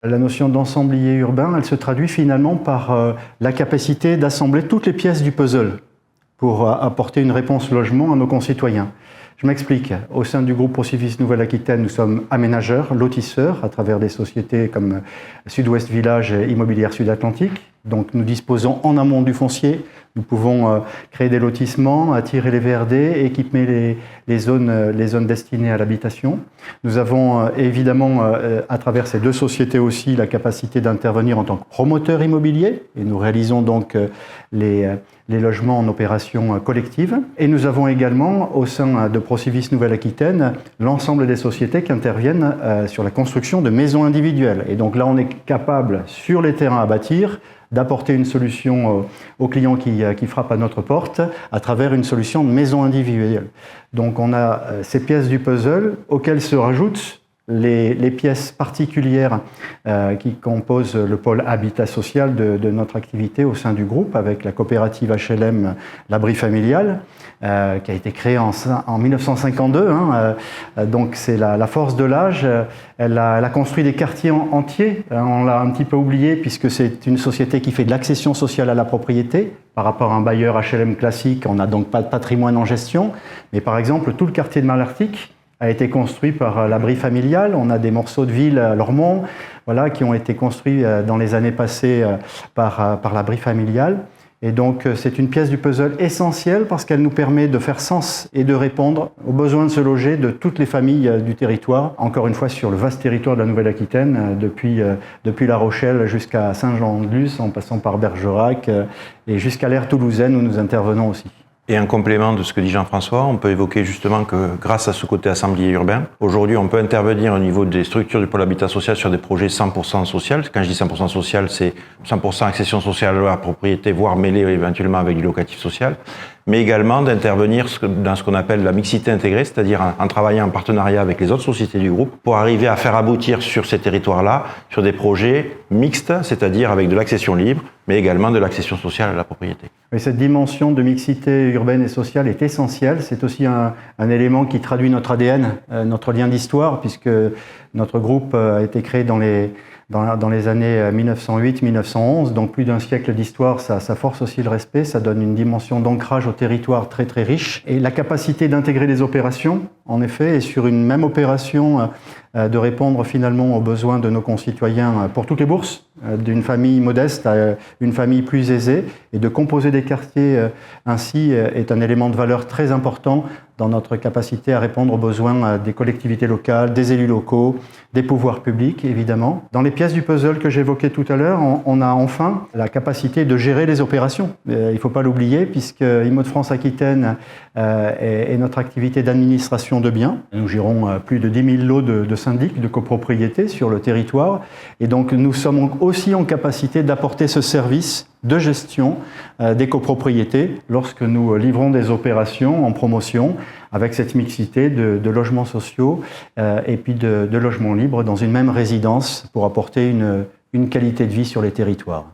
La notion d'ensemblier urbain, elle se traduit finalement par la capacité d'assembler toutes les pièces du puzzle pour apporter une réponse logement à nos concitoyens. Je m'explique. Au sein du groupe Procivis Nouvelle-Aquitaine, nous sommes aménageurs, lotisseurs, à travers des sociétés comme Sud-Ouest Village et Immobilière Sud-Atlantique. Donc nous disposons en amont du foncier, nous pouvons créer des lotissements, attirer les VRD, équiper les zones destinées à l'habitation. Nous avons évidemment, à travers ces deux sociétés aussi, la capacité d'intervenir en tant que promoteur immobilier, et nous réalisons donc les logements en opération collective. Et nous avons également, au sein de Procivis Nouvelle-Aquitaine, l'ensemble des sociétés qui interviennent sur la construction de maisons individuelles. Et donc là, on est capable, sur les terrains à bâtir, d'apporter une solution aux clients qui frappent à notre porte à travers une solution de maison individuelle. Donc on a ces pièces du puzzle auxquelles se rajoutent les pièces particulières qui composent le pôle habitat social de notre activité au sein du groupe, avec la coopérative HLM L'Abri Familial, qui a été créée en 1952. Donc c'est la force de l'âge. Elle a construit des quartiers entiers. On l'a un petit peu oublié puisque c'est une société qui fait de l'accession sociale à la propriété. Par rapport à un bailleur HLM classique, on n'a donc pas de patrimoine en gestion. Mais par exemple, tout le quartier de Malartic a été construit par l'Abri Familial. On a des morceaux de ville à Lormont, voilà, qui ont été construits dans les années passées par l'Abri Familial. Et donc c'est une pièce du puzzle essentielle parce qu'elle nous permet de faire sens et de répondre aux besoins de se loger de toutes les familles du territoire. Encore une fois, sur le vaste territoire de la Nouvelle-Aquitaine, depuis La Rochelle jusqu'à Saint-Jean-de-Luz, en passant par Bergerac et jusqu'à l'aire toulousaine où nous intervenons aussi. Et en complément de ce que dit Jean-François, on peut évoquer justement que grâce à ce côté assemblier urbain, aujourd'hui on peut intervenir au niveau des structures du pôle habitat social sur des projets 100% social. Quand je dis 100% social, c'est 100% accession sociale à la propriété, voire mêlé éventuellement avec du locatif social, mais également d'intervenir dans ce qu'on appelle la mixité intégrée, c'est-à-dire en travaillant en partenariat avec les autres sociétés du groupe pour arriver à faire aboutir sur ces territoires-là, sur des projets mixtes, c'est-à-dire avec de l'accession libre, mais également de l'accession sociale à la propriété. Et cette dimension de mixité urbaine et sociale est essentielle. C'est aussi un élément qui traduit notre ADN, notre lien d'histoire, puisque notre groupe a été créé dans les années 1908-1911, donc plus d'un siècle d'histoire, ça force aussi le respect, ça donne une dimension d'ancrage au territoire très très riche. Et la capacité d'intégrer les opérations, en effet, et sur une même opération, de répondre finalement aux besoins de nos concitoyens pour toutes les bourses, d'une famille modeste à une famille plus aisée, et de composer des quartiers ainsi est un élément de valeur très important dans notre capacité à répondre aux besoins des collectivités locales, des élus locaux, des pouvoirs publics évidemment. Dans les pièces du puzzle que j'évoquais tout à l'heure, on a enfin la capacité de gérer les opérations. Il ne faut pas l'oublier puisque Immo-de-France Aquitaine est notre activité d'administration de biens. Nous gérons plus de 10 000 lots de syndics, de copropriétés sur le territoire et donc nous sommes aussi en capacité d'apporter ce service de gestion des copropriétés lorsque nous livrons des opérations en promotion avec cette mixité de logements sociaux et puis de logements libres dans une même résidence pour apporter une qualité de vie sur les territoires.